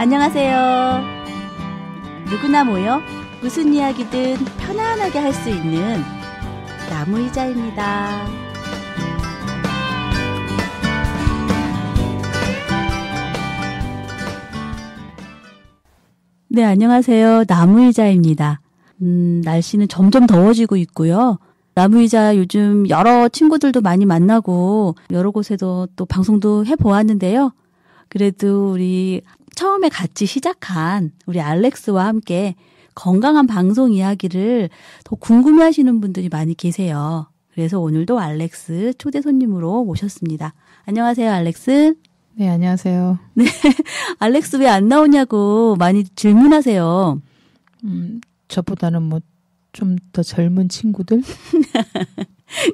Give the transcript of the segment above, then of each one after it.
안녕하세요. 누구나 모여 무슨 이야기든 편안하게 할 수 있는 나무의자입니다. 네, 안녕하세요. 나무의자입니다. 날씨는 점점 더워지고 있고요. 나무의자 요즘 여러 친구들도 많이 만나고 여러 곳에도 또 방송도 해보았는데요. 그래도 우리 처음에 같이 시작한 우리 알렉스와 함께 건강한 방송 이야기를 더 궁금해하시는 분들이 많이 계세요. 그래서 오늘도 알렉스 초대 손님으로 모셨습니다. 안녕하세요, 알렉스. 네, 안녕하세요. 네, 알렉스 왜 안 나오냐고 많이 질문하세요. 저보다는 뭐 좀 더 젊은 친구들?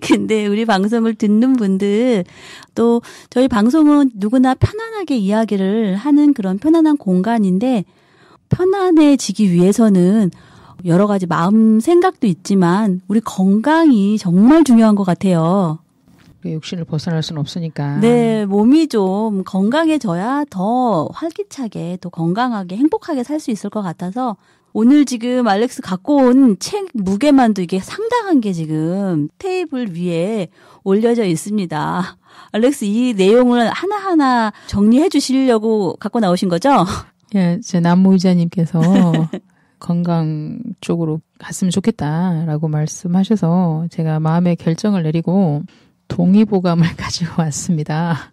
근데 우리 방송을 듣는 분들, 또 저희 방송은 누구나 편안하게 이야기를 하는 그런 편안한 공간인데, 편안해지기 위해서는 여러 가지 마음 생각도 있지만 우리 건강이 정말 중요한 것 같아요. 육신을 벗어날 수는 없으니까. 네, 몸이 좀 건강해져야 더 활기차게 또 건강하게 행복하게 살 수 있을 것 같아서 오늘 지금 알렉스 갖고 온 책 무게만도 이게 상당한 게 지금 테이블 위에 올려져 있습니다. 알렉스 이 내용을 하나하나 정리해 주시려고 갖고 나오신 거죠? 예, 제 남무의자님께서 건강 쪽으로 갔으면 좋겠다라고 말씀하셔서 제가 마음의 결정을 내리고 동의보감을 가지고 왔습니다.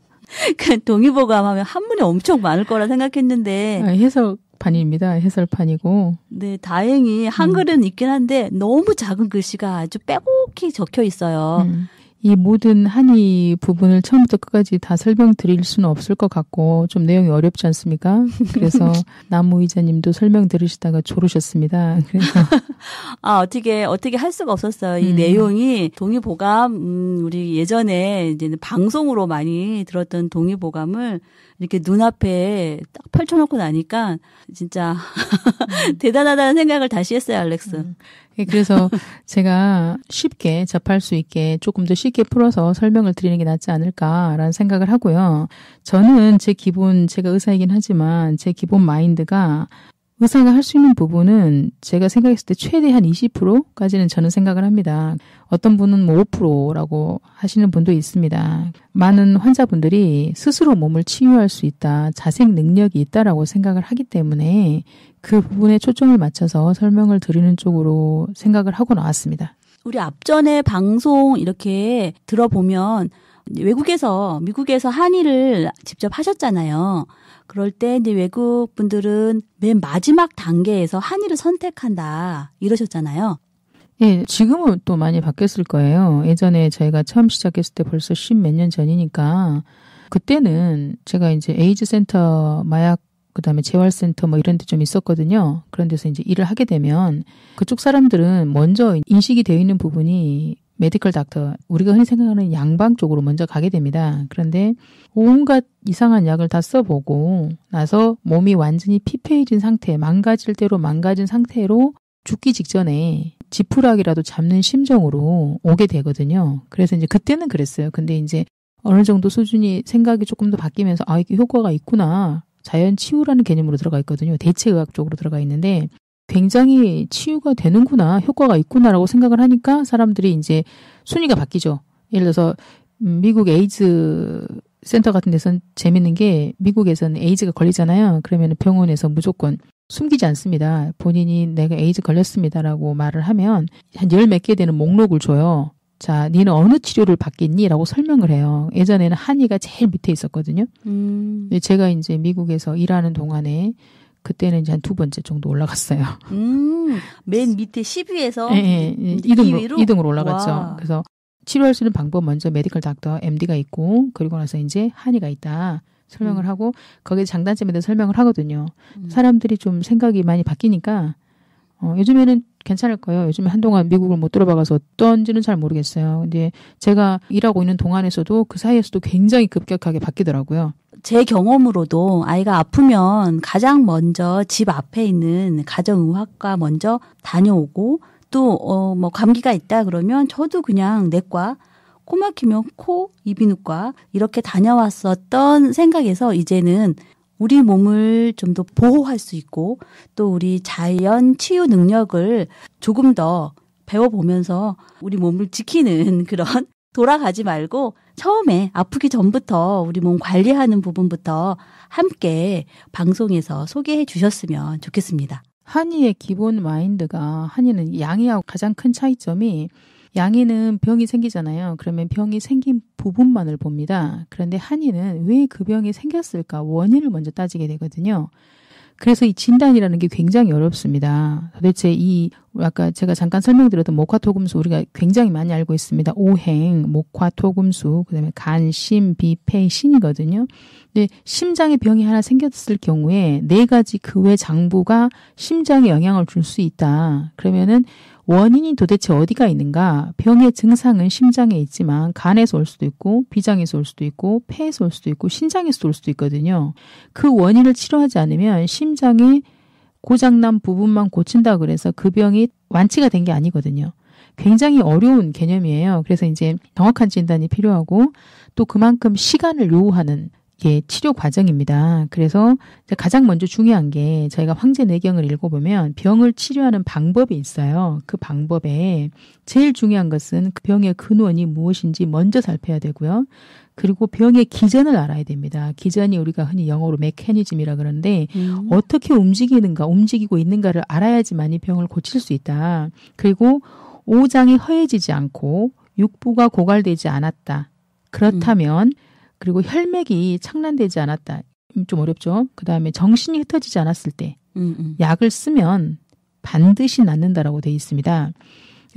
그 동의보감 하면 한문이 엄청 많을 거라 생각했는데. 해설판입니다. 해설판이고. 네, 다행히 한글은 있긴 한데 너무 작은 글씨가 아주 빼곡히 적혀 있어요. 이 모든 한의 부분을 처음부터 끝까지 다 설명드릴 수는 없을 것 같고 좀 내용이 어렵지 않습니까? 그래서 남무의자님도 설명 들으시다가 졸으셨습니다. 그래서 어떻게 할 수가 없었어요. 이 내용이 동의보감 우리 예전에 이제 방송으로 많이 들었던 동의보감을 이렇게 눈앞에 딱 펼쳐놓고 나니까 진짜 대단하다는 생각을 다시 했어요, 알렉스. 그래서 제가 쉽게 접할 수 있게 조금 더 쉽게 풀어서 설명을 드리는 게 낫지 않을까라는 생각을 하고요. 저는 제가 의사이긴 하지만 제 기본 마인드가 의사가 할 수 있는 부분은 제가 생각했을 때 최대한 20%까지는 저는 생각을 합니다. 어떤 분은 뭐 5%라고 하시는 분도 있습니다. 많은 환자분들이 스스로 몸을 치유할 수 있다, 자생 능력이 있다라고 생각을 하기 때문에 그 부분에 초점을 맞춰서 설명을 드리는 쪽으로 생각을 하고 나왔습니다. 우리 앞전에 방송 이렇게 들어보면 미국에서 한의를 직접 하셨잖아요. 그럴 때 이제 외국 분들은 맨 마지막 단계에서 한의를 선택한다 이러셨잖아요. 예, 지금은 또 많이 바뀌었을 거예요. 예전에 저희가 처음 시작했을 때 벌써 10몇 년 전이니까 그때는 제가 이제 에이즈 센터, 마약 그다음에 재활센터 뭐 이런 데 좀 있었거든요. 그런 데서 이제 일을 하게 되면 그쪽 사람들은 먼저 인식이 되어 있는 부분이 메디컬 닥터, 우리가 흔히 생각하는 양방 쪽으로 먼저 가게 됩니다. 그런데 온갖 이상한 약을 다 써보고 나서 몸이 완전히 피폐해진 상태, 망가질 대로 망가진 상태로 죽기 직전에 지푸라기라도 잡는 심정으로 오게 되거든요. 그래서 이제 그때는 그랬어요. 근데 이제 어느 정도 수준이 생각이 조금 더 바뀌면서 이게 효과가 있구나. 자연 치유라는 개념으로 들어가 있거든요. 대체의학 쪽으로 들어가 있는데 굉장히 치유가 되는구나, 효과가 있구나라고 생각을 하니까 사람들이 이제 순위가 바뀌죠. 예를 들어서 미국 에이즈 센터 같은 데서는 재밌는 게 미국에서는 에이즈가 걸리잖아요. 그러면 병원에서 무조건 숨기지 않습니다. 본인이 내가 에이즈 걸렸습니다라고 말을 하면 한 10몇 개 되는 목록을 줘요. 자, 니는 어느 치료를 받겠니? 라고 설명을 해요. 예전에는 한의가 제일 밑에 있었거든요. 제가 이제 미국에서 일하는 동안에 그때는 이제 한 2번째 정도 올라갔어요. 맨 밑에 10위에서 네, 2등으로 올라갔죠. 와. 그래서 치료할 수 있는 방법 먼저 메디컬 닥터, MD가 있고 그리고 나서 이제 한의가 있다 설명을 하고 거기에 장단점에 대해서 설명을 하거든요. 사람들이 좀 생각이 많이 바뀌니까 요즘에는 괜찮을 거예요. 요즘에 한동안 미국을 못 들어봐서 어떤지는 잘 모르겠어요. 근데 제가 일하고 있는 동안에서도 그 사이에서도 굉장히 급격하게 바뀌더라고요. 제 경험으로도 아이가 아프면 가장 먼저 집 앞에 있는 가정의학과 먼저 다녀오고 또 뭐 감기가 있다 그러면 저도 그냥 내과, 코 막히면 코, 이비인후과 이렇게 다녀왔었던 생각에서 이제는 우리 몸을 좀 더 보호할 수 있고 또 우리 자연 치유 능력을 조금 더 배워보면서 우리 몸을 지키는 그런 돌아가지 말고 처음에 아프기 전부터 우리 몸 관리하는 부분부터 함께 방송에서 소개해 주셨으면 좋겠습니다. 한의의 기본 마인드가 한의는 양의하고 가장 큰 차이점이 양의는 병이 생기잖아요. 그러면 병이 생긴 부분만을 봅니다. 그런데 한의는 왜 그 병이 생겼을까 원인을 먼저 따지게 되거든요. 그래서 이 진단이라는 게 굉장히 어렵습니다. 도대체 아까 제가 잠깐 설명드렸던 목화토금수 우리가 굉장히 많이 알고 있습니다. 오행, 목화토금수, 그다음에 간, 심, 비, 폐, 신이거든요. 근데 심장에 병이 하나 생겼을 경우에 4가지 그 외 장부가 심장에 영향을 줄 수 있다. 그러면은 원인이 도대체 어디가 있는가? 병의 증상은 심장에 있지만 간에서 올 수도 있고 비장에서 올 수도 있고 폐에서 올 수도 있고 신장에서 올 수도 있거든요. 그 원인을 치료하지 않으면 심장의 고장난 부분만 고친다 그래서 그 병이 완치가 된 게 아니거든요. 굉장히 어려운 개념이에요. 그래서 이제 정확한 진단이 필요하고 또 그만큼 시간을 요구하는 게 치료 과정입니다. 그래서 가장 먼저 중요한 게 저희가 황제내경을 읽어보면 병을 치료하는 방법이 있어요. 그 방법에 제일 중요한 것은 그 병의 근원이 무엇인지 먼저 살펴야 되고요. 그리고 병의 기전을 알아야 됩니다. 기전이 우리가 흔히 영어로 메커니즘이라 그러는데 어떻게 움직이고 있는가를 알아야지만 이 병을 고칠 수 있다. 그리고 오장이 허해지지 않고 육부가 고갈되지 않았다. 그렇다면 그리고 혈맥이 착란되지 않았다. 좀 어렵죠. 그다음에 정신이 흩어지지 않았을 때 약을 쓰면 반드시 낫는다라고 되어 있습니다.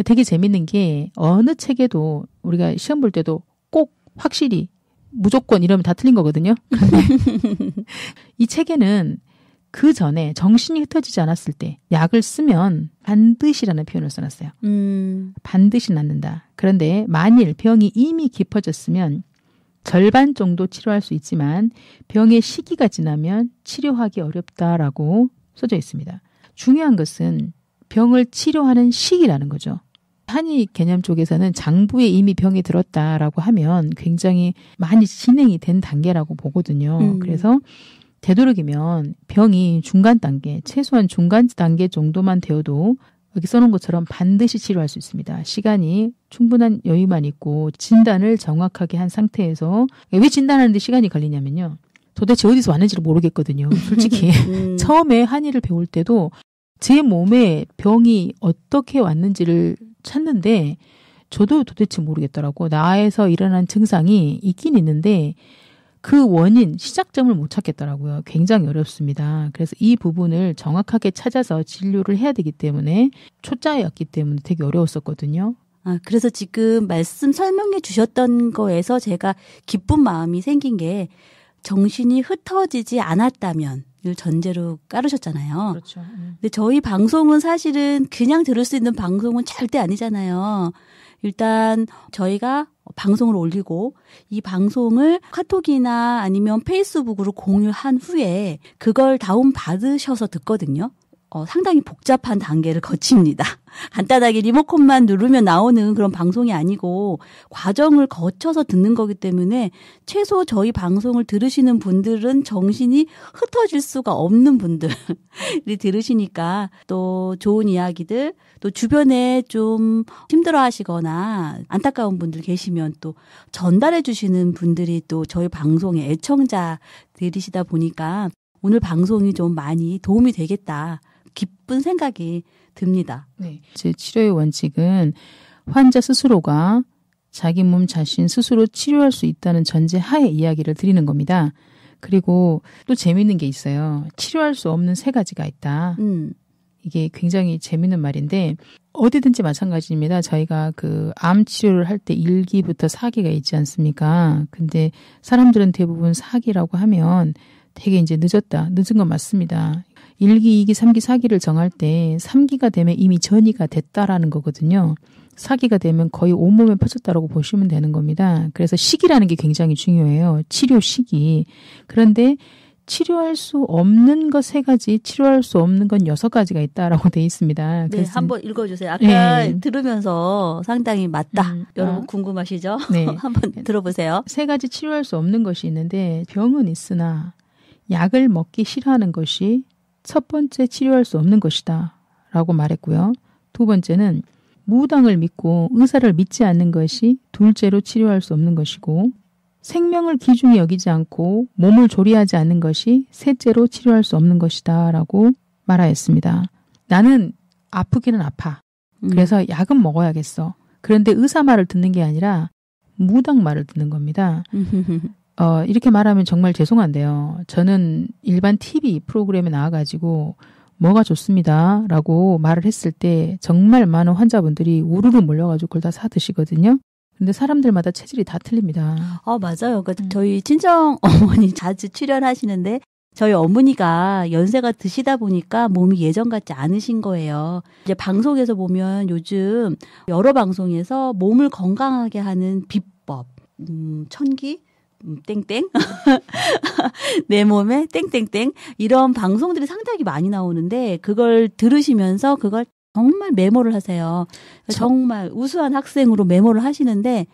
되게 재밌는 게 어느 책에도 우리가 시험 볼 때도 꼭 확실히 무조건 이러면 다 틀린 거거든요. 그런데 이 책에는 그 전에 정신이 흩어지지 않았을 때 약을 쓰면 반드시라는 표현을 써놨어요. 반드시 낫는다. 그런데 만일 병이 이미 깊어졌으면 절반 정도 치료할 수 있지만 병의 시기가 지나면 치료하기 어렵다라고 써져 있습니다. 중요한 것은 병을 치료하는 시기라는 거죠. 한의 개념 쪽에서는 장부에 이미 병이 들었다라고 하면 굉장히 많이 진행이 된 단계라고 보거든요. 그래서 되도록이면 병이 중간 단계, 최소한 중간 단계 정도만 되어도 여기 써놓은 것처럼 반드시 치료할 수 있습니다. 시간이 충분한 여유만 있고 진단을 정확하게 한 상태에서 왜 진단하는데 시간이 걸리냐면요. 도대체 어디서 왔는지를 모르겠거든요. 솔직히 처음에 한의를 배울 때도 제 몸에 병이 어떻게 왔는지를 찾는데 저도 도대체 모르겠더라고. 나에서 일어난 증상이 있긴 있는데 그 원인, 시작점을 못 찾겠더라고요. 굉장히 어렵습니다. 그래서 이 부분을 정확하게 찾아서 진료를 해야 되기 때문에 초짜였기 때문에 되게 어려웠었거든요. 그래서 지금 말씀 설명해 주셨던 거에서 제가 기쁜 마음이 생긴 게 정신이 흩어지지 않았다면 을 전제로 깔으셨잖아요. 그렇죠. 근데 저희 방송은 사실은 그냥 들을 수 있는 방송은 절대 아니잖아요. 일단 저희가 방송을 올리고 이 방송을 카톡이나 아니면 페이스북으로 공유한 후에 그걸 다운받으셔서 듣거든요. 상당히 복잡한 단계를 거칩니다. 간단하게 리모컨만 누르면 나오는 그런 방송이 아니고 과정을 거쳐서 듣는 거기 때문에 최소 저희 방송을 들으시는 분들은 정신이 흩어질 수가 없는 분들이 들으시니까 또 좋은 이야기들 또 주변에 좀 힘들어 하시거나 안타까운 분들 계시면 또 전달해 주시는 분들이 또 저희 방송의 애청자들이시다 보니까 오늘 방송이 좀 많이 도움이 되겠다. 기쁜 생각이 듭니다. 네. 제 치료의 원칙은 환자 스스로가 자기 몸 자신 스스로 치료할 수 있다는 전제 하에 이야기를 드리는 겁니다. 그리고 또 재미있는 게 있어요. 치료할 수 없는 3가지가 있다. 이게 굉장히 재미있는 말인데 어디든지 마찬가지입니다. 저희가 그 암 치료를 할 때 1기부터 4기가 있지 않습니까? 근데 사람들은 대부분 4기라고 하면 되게 이제 늦은 건 맞습니다. 1기, 2기, 3기, 4기를 정할 때 3기가 되면 이미 전이가 됐다라는 거거든요. 4기가 되면 거의 온몸에 퍼졌다라고 보시면 되는 겁니다. 그래서 시기라는 게 굉장히 중요해요. 치료 시기. 그런데 치료할 수 없는 것 3가지, 치료할 수 없는 건 6가지가 있다라고 돼 있습니다. 네, 한번 읽어주세요. 아까 들으면서 상당히 맞다. 여러분 궁금하시죠? 네. 한번 들어보세요. 3가지 치료할 수 없는 것이 있는데 병은 있으나 약을 먹기 싫어하는 것이 첫 번째 치료할 수 없는 것이다 라고 말했고요. 두 번째는 무당을 믿고 의사를 믿지 않는 것이 둘째로 치료할 수 없는 것이고 생명을 귀중히 여기지 않고 몸을 조리하지 않는 것이 셋째로 치료할 수 없는 것이다 라고 말하였습니다. 나는 아프기는 아파. 그래서 약은 먹어야겠어. 그런데 의사 말을 듣는 게 아니라 무당 말을 듣는 겁니다. 이렇게 말하면 정말 죄송한데요. 저는 일반 TV 프로그램에 나와가지고 뭐가 좋습니다 라고 말을 했을 때 정말 많은 환자분들이 우르르 몰려가지고 그걸 다 사드시거든요. 근데 사람들마다 체질이 다 틀립니다. 맞아요. 그러니까 저희 친정 어머니 자주 출연하시는데 저희 어머니가 연세가 드시다 보니까 몸이 예전 같지 않으신 거예요. 이제 방송에서 보면 요즘 여러 방송에서 몸을 건강하게 하는 비법, 천기? 땡땡 내 몸에 땡땡땡 이런 방송들이 상당히 많이 나오는데 그걸 들으시면서 그걸 정말 메모를 하세요. 정말 우수한 학생으로 메모를 하시는데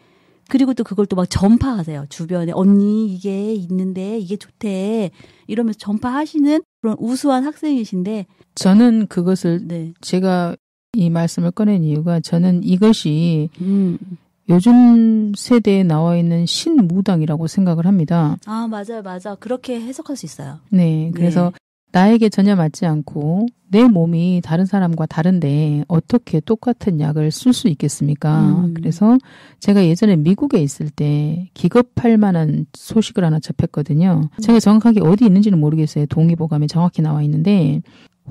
그리고 또 그걸 또 막 전파하세요. 주변에 언니 이게 있는데 이게 좋대 이러면서 전파하시는 그런 우수한 학생이신데 저는 그것을 제가 이 말씀을 꺼낸 이유가 저는 이것이 요즘 세대에 나와 있는 신무당이라고 생각을 합니다. 맞아요. 그렇게 해석할 수 있어요. 네. 그래서 나에게 전혀 맞지 않고 내 몸이 다른 사람과 다른데 어떻게 똑같은 약을 쓸 수 있겠습니까? 그래서 제가 예전에 미국에 있을 때 기겁할 만한 소식을 하나 접했거든요. 제가 정확하게 어디 있는지는 모르겠어요. 동의보감에 정확히 나와 있는데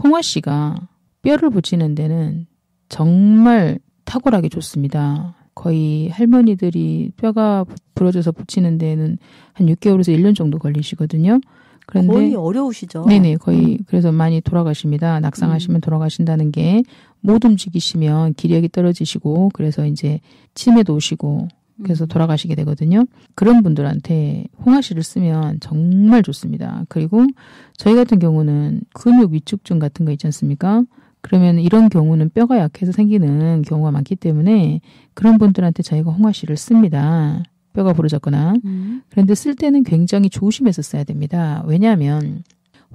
홍화 씨가 뼈를 붙이는 데는 정말 탁월하게 좋습니다. 거의 할머니들이 뼈가 부러져서 붙이는 데는 한 6개월에서 1년 정도 걸리시거든요. 그런데 거의 어려우시죠? 네네, 거의 그래서 많이 돌아가십니다. 낙상하시면 돌아가신다는 게 못 움직이시면 기력이 떨어지시고 그래서 이제 치매도 오시고 그래서 돌아가시게 되거든요. 그런 분들한테 홍화씨를 쓰면 정말 좋습니다. 그리고 저희 같은 경우는 근육 위축증 같은 거 있지 않습니까? 그러면 이런 경우는 뼈가 약해서 생기는 경우가 많기 때문에 그런 분들한테 저희가 홍화씨를 씁니다. 뼈가 부러졌거나. 그런데 쓸 때는 굉장히 조심해서 써야 됩니다. 왜냐하면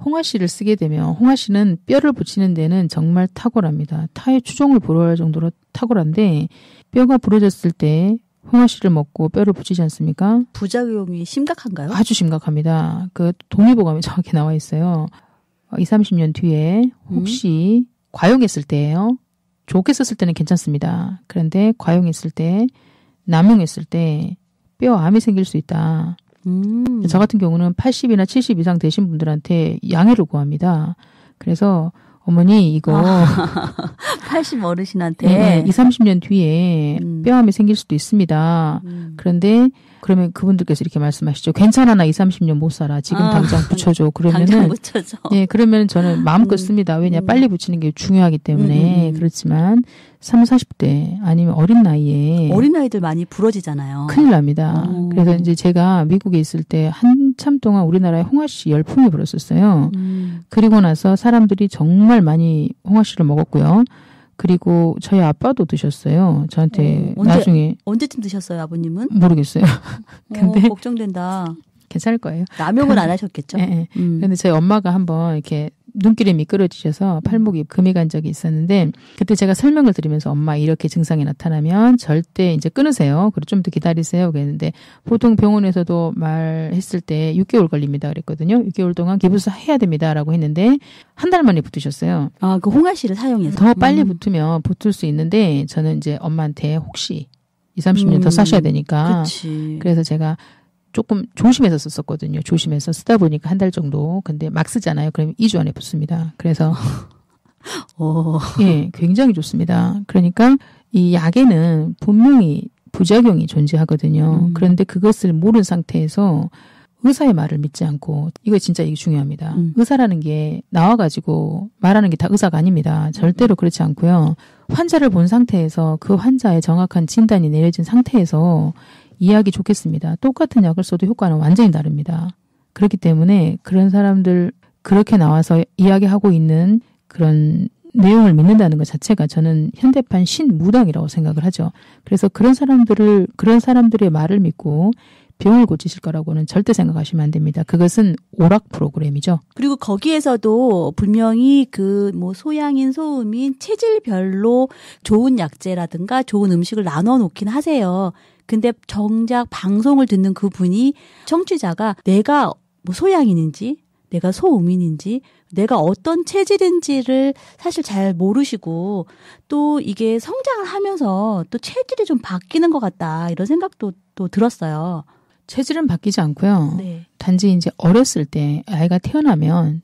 홍화씨를 쓰게 되면 홍화씨는 뼈를 붙이는 데는 정말 탁월합니다. 타의 추종을 불허할 정도로 탁월한데 뼈가 부러졌을 때 홍화씨를 먹고 뼈를 붙이지 않습니까? 부작용이 심각한가요? 아주 심각합니다. 그 동의보감에 정확히 나와 있어요. 20, 30년 뒤에 혹시 과용했을 때예요. 좋게 썼을 때는 괜찮습니다. 그런데 과용했을 때, 남용했을 때 뼈암이 생길 수 있다. 저 같은 경우는 80이나 70 이상 되신 분들한테 양해를 구합니다. 그래서 어머니 이거 80 어르신한테 네, 20, 30년 뒤에 뼈암이 생길 수도 있습니다. 그런데 그러면 그분들께서 이렇게 말씀하시죠. 괜찮아, 나 20, 30년 못 살아. 지금 당장 붙여줘. 그러면은 당장 붙여줘. 네, 그러면 저는 마음껏 씁니다. 왜냐, 빨리 붙이는 게 중요하기 때문에. 그렇지만 30, 40대 아니면 어린 나이에 어린아이들 많이 부러지잖아요. 큰일 납니다. 그래서 이제 제가 미국에 있을 때 한참 동안 우리나라에 홍화씨 열풍이 불었었어요. 그리고 나서 사람들이 정말 많이 홍화씨를 먹었고요. 그리고 저희 아빠도 드셨어요. 저한테 나중에. 언제쯤 드셨어요, 아버님은? 모르겠어요. 근데 걱정된다. 괜찮을 거예요. 남용은 안 하셨겠죠? 네. 근데 저희 엄마가 한번 이렇게 눈길이 미끄러지셔서 팔목이 금이 간 적이 있었는데 그때 제가 설명을 드리면서 엄마 이렇게 증상이 나타나면 절대 이제 끊으세요. 그리고 좀 더 기다리세요. 그랬는데 보통 병원에서도 말했을 때 6개월 걸립니다. 그랬거든요. 6개월 동안 기부사 해야 됩니다라고 했는데 한 달 만에 붙으셨어요. 그 홍화씨를 사용해서. 더 빨리 붙으면 붙을 수 있는데 저는 이제 엄마한테 혹시 20, 30년 더 사셔야 되니까. 그치. 그래서 제가 조금 조심해서 썼었거든요. 조심해서 쓰다 보니까 한 달 정도. 근데 막 쓰잖아요. 그러면 2주 안에 붙습니다. 그래서 예, 굉장히 좋습니다. 그러니까 이 약에는 분명히 부작용이 존재하거든요. 그런데 그것을 모르는 상태에서 의사의 말을 믿지 않고 이거 진짜 이게 중요합니다. 의사라는 게 나와가지고 말하는 게 다 의사가 아닙니다. 절대로 그렇지 않고요. 환자를 본 상태에서 그 환자의 정확한 진단이 내려진 상태에서 이해하기 좋겠습니다. 똑같은 약을 써도 효과는 완전히 다릅니다. 그렇기 때문에 그런 사람들 그렇게 나와서 이야기하고 있는 그런 내용을 믿는다는 것 자체가 저는 현대판 신무당이라고 생각을 하죠. 그래서 그런 사람들의 말을 믿고 병을 고치실 거라고는 절대 생각하시면 안 됩니다. 그것은 오락 프로그램이죠. 그리고 거기에서도 분명히 소양인, 소음인, 체질별로 좋은 약재라든가 좋은 음식을 나눠 놓긴 하세요. 근데 정작 방송을 듣는 그분이 청취자가 내가 소양인인지 내가 소음인인지 내가 어떤 체질인지를 사실 잘 모르시고 또 이게 성장을 하면서 또 체질이 좀 바뀌는 것 같다 이런 생각도 또 들었어요. 체질은 바뀌지 않고요. 네. 단지 이제 어렸을 때 아이가 태어나면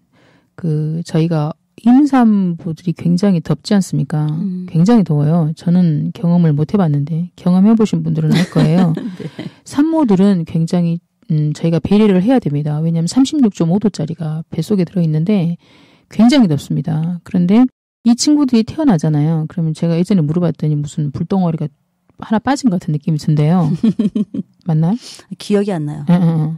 저희가 임산부들이 굉장히 덥지 않습니까? 굉장히 더워요. 저는 경험을 못 해봤는데 경험해보신 분들은 알 거예요. 네. 산모들은 굉장히 저희가 배려를 해야 됩니다. 왜냐하면 36.5도짜리가 뱃속에 들어있는데 굉장히 덥습니다. 그런데 이 친구들이 태어나잖아요. 그러면 제가 예전에 물어봤더니 무슨 불덩어리가 하나 빠진 것 같은 느낌이 든대요. 맞나요? 기억이 안 나요.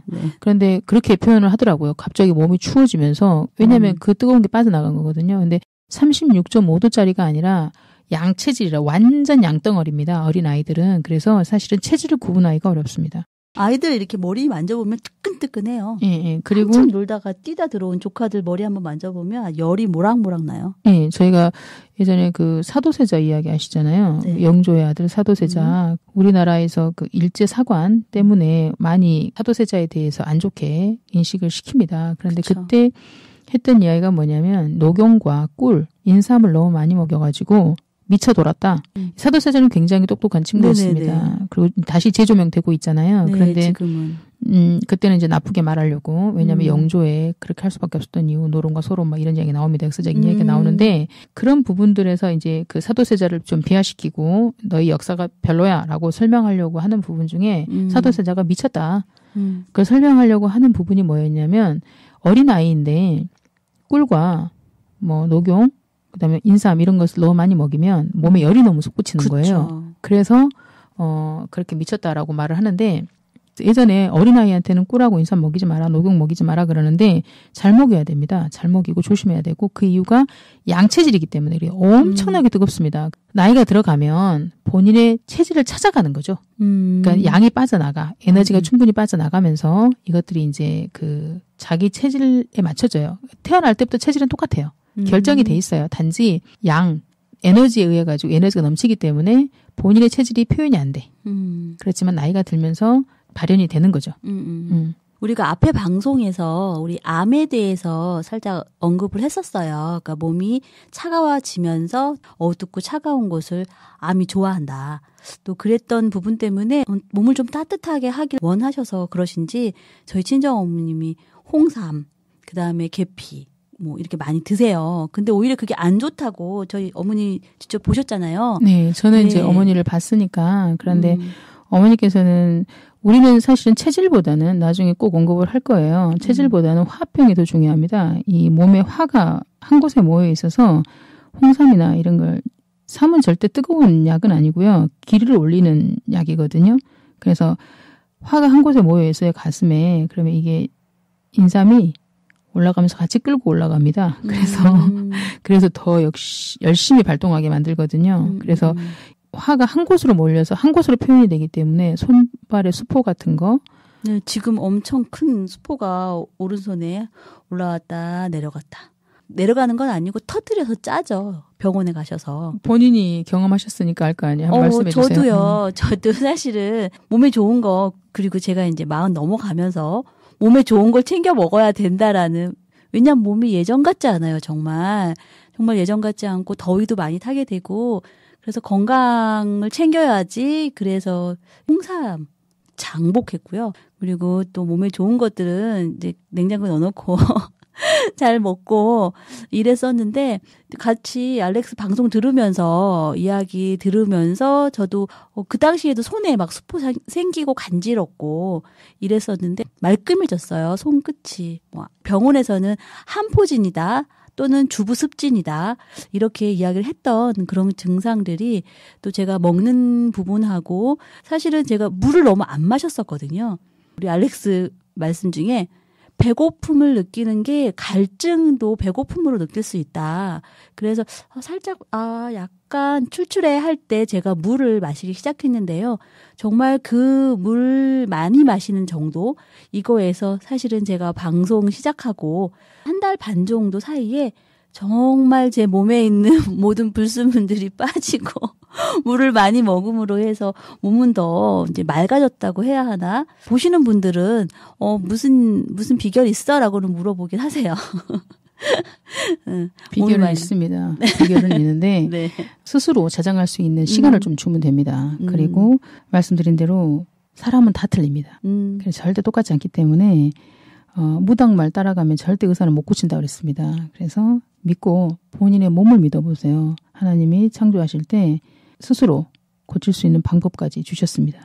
네. 그런데 그렇게 표현을 하더라고요. 갑자기 몸이 추워지면서 왜냐하면 그 뜨거운 게 빠져나간 거거든요. 근데 36.5도짜리가 아니라 양체질이라 완전 양덩어리입니다. 어린 아이들은. 그래서 사실은 체질을 구분하기가 어렵습니다. 아이들 이렇게 머리 만져보면 뜨끈뜨끈해요. 예. 그리고 한참 놀다가 뛰다 들어온 조카들 머리 한번 만져보면 열이 모락모락 나요. 예. 저희가 예전에 그 사도세자 이야기 아시잖아요. 네. 영조의 아들 사도세자. 우리나라에서 그 일제 사관 때문에 많이 사도세자에 대해서 안 좋게 인식을 시킵니다. 그런데 그쵸. 그때 했던 이야기가 뭐냐면 녹용과 꿀, 인삼을 너무 많이 먹여가지고 미쳐 돌았다. 사도세자는 굉장히 똑똑한 친구였습니다. 네네네. 그리고 다시 재조명되고 있잖아요. 네, 그런데 지금은. 그때는 이제 나쁘게 말하려고 왜냐하면 영조에 그렇게 할 수밖에 없었던 이유 노론과 소론 막 이런 이야기 나옵니다. 역사적인 이야기가 나오는데 그런 부분들에서 이제 그 사도세자를 좀 비하시키고 너희 역사가 별로야라고 설명하려고 하는 부분 중에 사도세자가 미쳤다. 그걸 설명하려고 하는 부분이 뭐였냐면 어린 아이인데 꿀과 녹용 그다음에 인삼 이런 것을 너무 많이 먹이면 몸에 열이 너무 솟구치는 거예요. 그래서 그렇게 미쳤다라고 말을 하는데 예전에 어린아이한테는 꿀하고 인삼 먹이지 마라, 녹용 먹이지 마라 그러는데 잘 먹여야 됩니다. 잘 먹이고 조심해야 되고 그 이유가 양체질이기 때문에 그래요. 엄청나게 뜨겁습니다. 나이가 들어가면 본인의 체질을 찾아가는 거죠. 그러니까 양이 빠져나가, 에너지가 충분히 빠져나가면서 이것들이 이제 그 자기 체질에 맞춰져요. 태어날 때부터 체질은 똑같아요. 결정이 돼 있어요. 단지 에너지에 의해 가지고 에너지가 넘치기 때문에 본인의 체질이 표현이 안 돼. 그렇지만 나이가 들면서 발현이 되는 거죠. 우리가 앞에 방송에서 우리 암에 대해서 살짝 언급을 했었어요. 그러니까 몸이 차가워지면서 어둡고 차가운 곳을 암이 좋아한다. 또 그랬던 부분 때문에 몸을 좀 따뜻하게 하길 원하셔서 그러신지 저희 친정 어머님이 홍삼, 그다음에 계피 이렇게 많이 드세요. 근데 오히려 그게 안 좋다고 저희 어머니 직접 보셨잖아요. 네, 저는 네. 이제 어머니를 봤으니까. 그런데 어머니께서는 우리는 사실은 체질보다는 나중에 꼭 언급을 할 거예요. 체질보다는 화합병이 더 중요합니다. 이 몸에 화가 한 곳에 모여 있어서 홍삼이나 이런 걸 삼은 절대 뜨거운 약은 아니고요. 기를 올리는 약이거든요. 그래서 화가 한 곳에 모여 있어요. 가슴에. 그러면 이게 인삼이 올라가면서 같이 끌고 올라갑니다. 그래서 더 역시 열심히 발동하게 만들거든요. 그래서 화가 한 곳으로 몰려서 한 곳으로 표현이 되기 때문에 손발에 수포 같은 거. 네, 지금 엄청 큰 수포가 오른손에 올라왔다 내려갔다. 내려가는 건 아니고 터뜨려서 짜죠. 병원에 가셔서. 본인이 경험하셨으니까 알 거 아니에요. 한번 말씀해 주세요. 저도요. 저도 사실은 몸에 좋은 거 그리고 제가 이제 40 넘어가면서 몸에 좋은 걸 챙겨 먹어야 된다라는 왜냐면 몸이 예전 같지 않아요. 정말 예전 같지 않고 더위도 많이 타게 되고 그래서 건강을 챙겨야지. 그래서 홍삼 장복했고요. 그리고 또 몸에 좋은 것들은 이제 냉장고에 넣어놓고 잘 먹고 이랬었는데 같이 알렉스 방송 들으면서 이야기 들으면서 저도 그 당시에도 손에 막 수포 생기고 간지럽고 이랬었는데 말끔해졌어요. 손끝이. 병원에서는 한포진이다. 또는 주부습진이다. 이렇게 이야기를 했던 그런 증상들이 또 제가 먹는 부분하고 사실은 제가 물을 너무 안 마셨었거든요. 우리 알렉스 말씀 중에 배고픔을 느끼는 게 갈증도 배고픔으로 느낄 수 있다. 그래서 살짝 약간 출출해 할 때 제가 물을 마시기 시작했는데요. 정말 그 물 많이 마시는 정도 이거에서 사실은 제가 방송 시작하고 한 달 반 정도 사이에 정말 제 몸에 있는 모든 불순물들이 빠지고 물을 많이 먹음으로 해서 몸은 더 이제 맑아졌다고 해야 하나? 보시는 분들은 무슨 비결 있어라고는 물어보긴 하세요. 비결은 있습니다. 비결은 있는데 네. 스스로 자정할 수 있는 시간을 좀 주면 됩니다. 그리고 말씀드린 대로 사람은 다 틀립니다. 그래서 절대 똑같지 않기 때문에 무당말 따라가면 절대 의사는 못 고친다고 그랬습니다. 그래서 믿고 본인의 몸을 믿어보세요. 하나님이 창조하실 때 스스로 고칠 수 있는 방법까지 주셨습니다.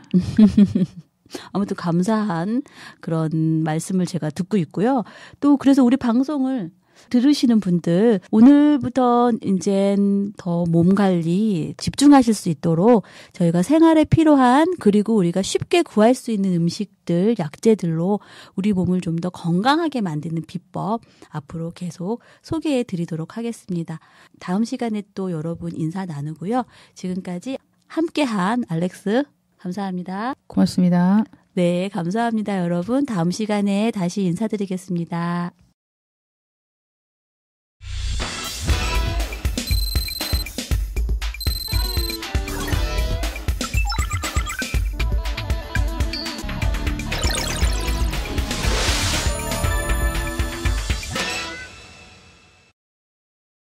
아무튼 감사한 그런 말씀을 제가 듣고 있고요. 또 그래서 우리 방송을 들으시는 분들 오늘부터 이제 더 몸 관리 집중하실 수 있도록 저희가 생활에 필요한 그리고 우리가 쉽게 구할 수 있는 음식들, 약재들로 우리 몸을 좀 더 건강하게 만드는 비법 앞으로 계속 소개해 드리도록 하겠습니다. 다음 시간에 또 여러분 인사 나누고요. 지금까지 함께한 알렉스 감사합니다. 고맙습니다. 네, 감사합니다, 여러분. 다음 시간에 다시 인사드리겠습니다.